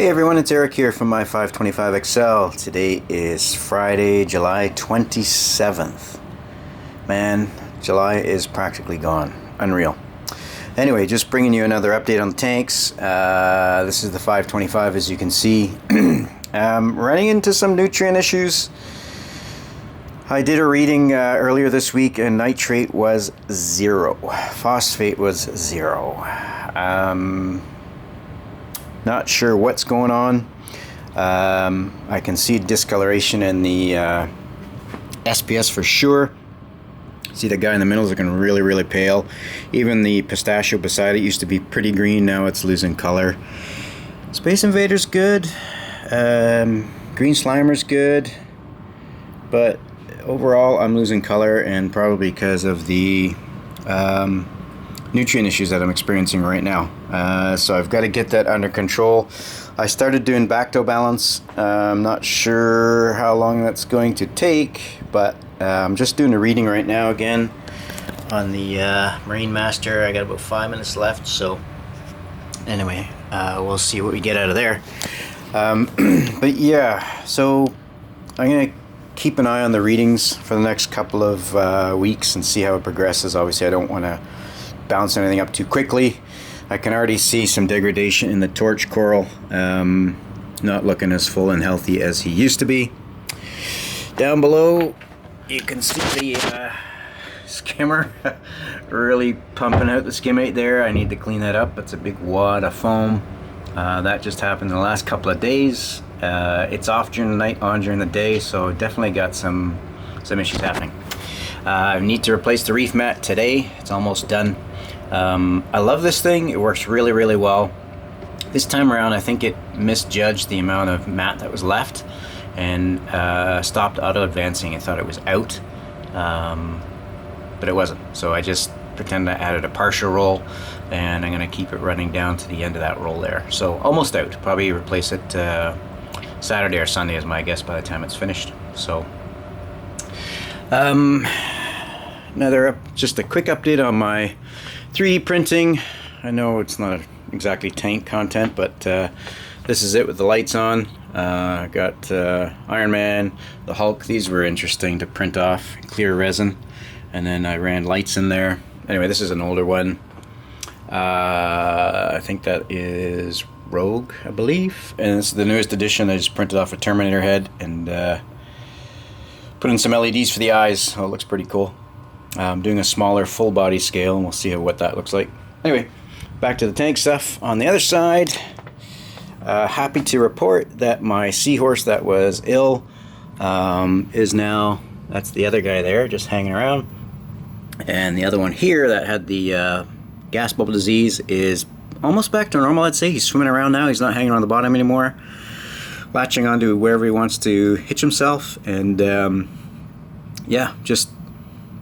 Hey everyone, it's Eric here from my 525XL. Today is Friday, July 27th. Man, July is practically gone. Unreal. Anyway, just bringing you another update on the tanks. This is the 525, as you can see. Running into some nutrient issues. I did a reading earlier this week and nitrate was 0. Phosphate was 0. Not sure what's going on. I can see discoloration in the SPS for sure. See the guy in the middle is looking really, really pale. Even the pistachio beside it used to be pretty green. Now it's losing color. Space Invader's good. Green Slimer's good. But overall, I'm losing color, and probably because of the nutrient issues that I'm experiencing right now. So I've got to get that under control. I started doing Bacto balance. I'm not sure how long that's going to take, but I'm just doing a reading right now again on the Marine Master. I got about 5 minutes left, so anyway, we'll see what we get out of there. But yeah, so I'm going to keep an eye on the readings for the next couple of weeks and see how it progresses. Obviously, I don't want to bounce anything up too quickly. I can already see some degradation in the torch coral. Not looking as full and healthy as he used to be. Down below, you can see the skimmer really pumping out the skimmate there. I need to clean that up. It's a big wad of foam. That just happened in the last couple of days. It's off during the night, on during the day, so definitely got some issues happening. I need to replace the reef mat today. It's almost done. I love this thing. It works really, really well. This time around, I think it misjudged the amount of mat that was left and stopped auto-advancing. I thought it was out, but it wasn't. So I just pretend I added a partial roll, and I'm going to keep it running down to the end of that roll there. So almost out. Probably replace it Saturday or Sunday is my guess by the time it's finished. So just a quick update on my 3D printing. I know it's not exactly tank content, but this is it with the lights on. I got Iron Man, the Hulk. These were interesting to print off, clear resin, and then I ran lights in there. Anyway, this is an older one. I think that is Rogue, I believe, and it's the newest edition. I just printed off a Terminator head and put in some LEDs for the eyes. Oh, it looks pretty cool. I'm doing a smaller full body scale, and we'll see what that looks like. Anyway, back to the tank stuff. On the other side, happy to report that my seahorse that was ill is now, that's the other guy there just hanging around, and the other one here that had the gas bubble disease is almost back to normal. I'd say he's swimming around now. He's not hanging on the bottom anymore, latching onto wherever he wants to hitch himself, and yeah, just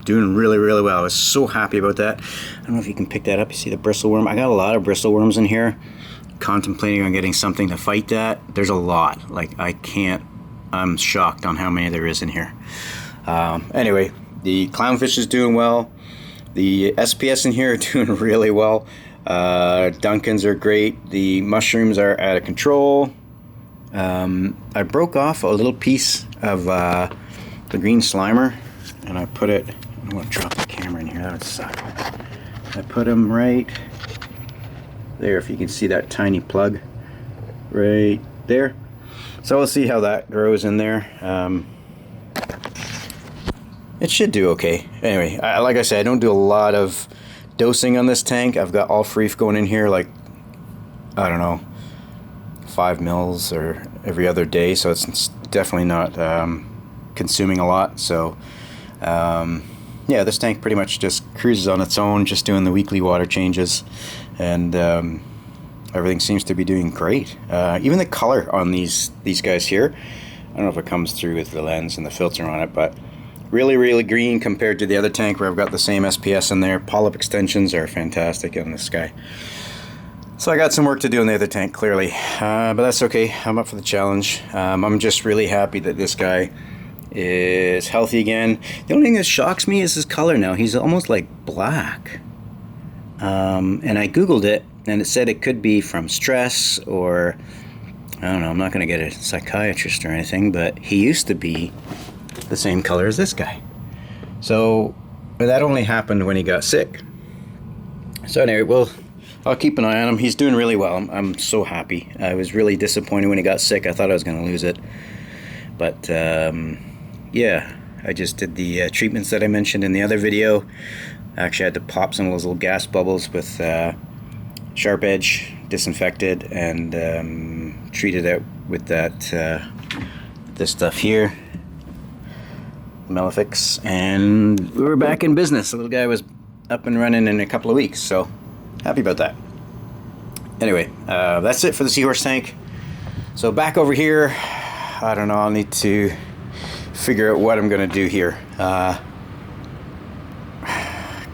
doing really, really well. I was so happy about that. I don't know if you can pick that up. You see the bristleworm? I got a lot of bristleworms in here. Contemplating on getting something to fight that. There's a lot. Like, I'm shocked on how many there is in here. Anyway, the clownfish is doing well. The SPS in here are doing really well. Duncans are great. The mushrooms are out of control. I broke off a little piece of the green slimer, and I put it, I don't want to drop the camera in here, that would suck. I put them right there, if you can see that tiny plug right there. So we'll see how that grows in there. It should do okay. Anyway, like I said, I don't do a lot of dosing on this tank. I've got all reef going in here, like, I don't know, 5 mils or every other day, so it's definitely not consuming a lot. So yeah, this tank pretty much just cruises on its own, just doing the weekly water changes, and everything seems to be doing great. Even the color on these guys here, I don't know if it comes through with the lens and the filter on it, but really, really green compared to the other tank where I've got the same SPS in there. Polyp extensions are fantastic on this guy. So I got some work to do in the other tank, clearly, but that's okay. I'm up for the challenge. I'm just really happy that this guy is healthy again. The only thing that shocks me is his color now. He's almost like black. And I googled it, and it said it could be from stress or I don't know, I'm not going to get a psychiatrist or anything, but he used to be the same color as this guy. So that only happened when he got sick. So anyway, well, I'll keep an eye on him. He's doing really well. I'm so happy. I was really disappointed when he got sick. I thought I was going to lose it. But yeah, I just did the treatments that I mentioned in the other video. I actually had to pop some of those little gas bubbles with Sharp Edge, disinfected, and treated it with that this stuff here, Melifix, and we were back in business. The little guy was up and running in a couple of weeks, so happy about that. Anyway, that's it for the seahorse tank. So back over here, I don't know, I'll need to figure out what I'm gonna do here.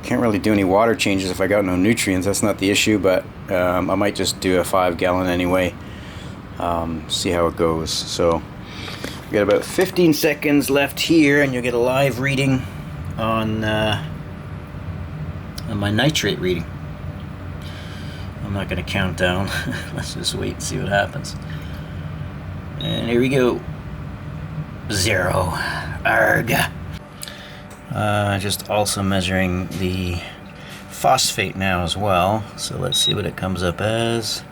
Can't really do any water changes if I got no nutrients. That's not the issue, but I might just do a 5-gallon anyway. See how it goes. So we got about 15 seconds left here, and you'll get a live reading on my nitrate reading. I'm not going to count down. Let's just wait and see what happens. And here we go. 0. Arg. Just also measuring the phosphate now as well. So let's see what it comes up as.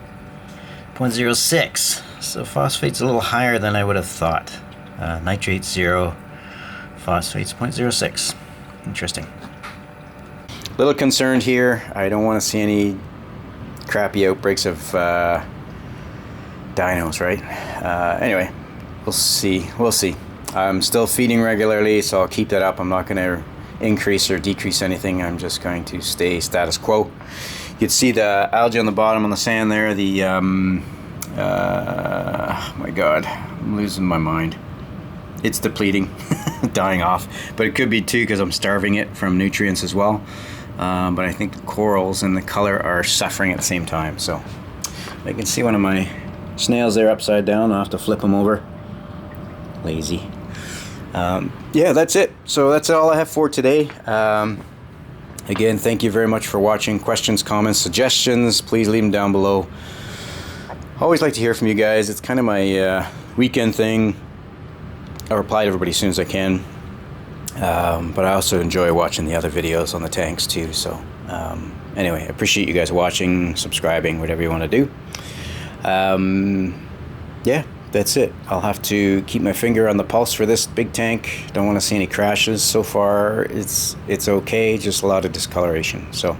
0.06. So phosphate's a little higher than I would have thought. Nitrates 0. Phosphates 0.06. Interesting. Little concerned here. I don't want to see any crappy outbreaks of dinos, right? Anyway, we'll see. We'll see. I'm still feeding regularly, so I'll keep that up. I'm not going to increase or decrease anything. I'm just going to stay status quo. You can see the algae on the bottom on the sand there. The oh my God, I'm losing my mind. It's depleting, dying off. But it could be too because I'm starving it from nutrients as well. But I think the corals and the color are suffering at the same time. So I can see one of my snails there upside down. I'll have to flip them over. Lazy. Yeah, that's it. So that's all I have for today. Again, thank you very much for watching. Questions, comments, suggestions, please leave them down below. Always like to hear from you guys. It's kind of my weekend thing. I'll reply to everybody as soon as I can. But I also enjoy watching the other videos on the tanks too. So anyway, I appreciate you guys watching, subscribing, whatever you want to do. Yeah, that's it. I'll have to keep my finger on the pulse for this big tank. Don't want to see any crashes. So far it's okay, just a lot of discoloration. So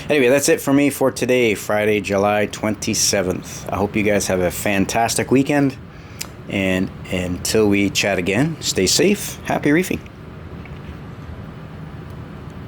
anyway, that's it for me for today, Friday, July 27th. I hope you guys have a fantastic weekend, and until we chat again, stay safe, happy reefing.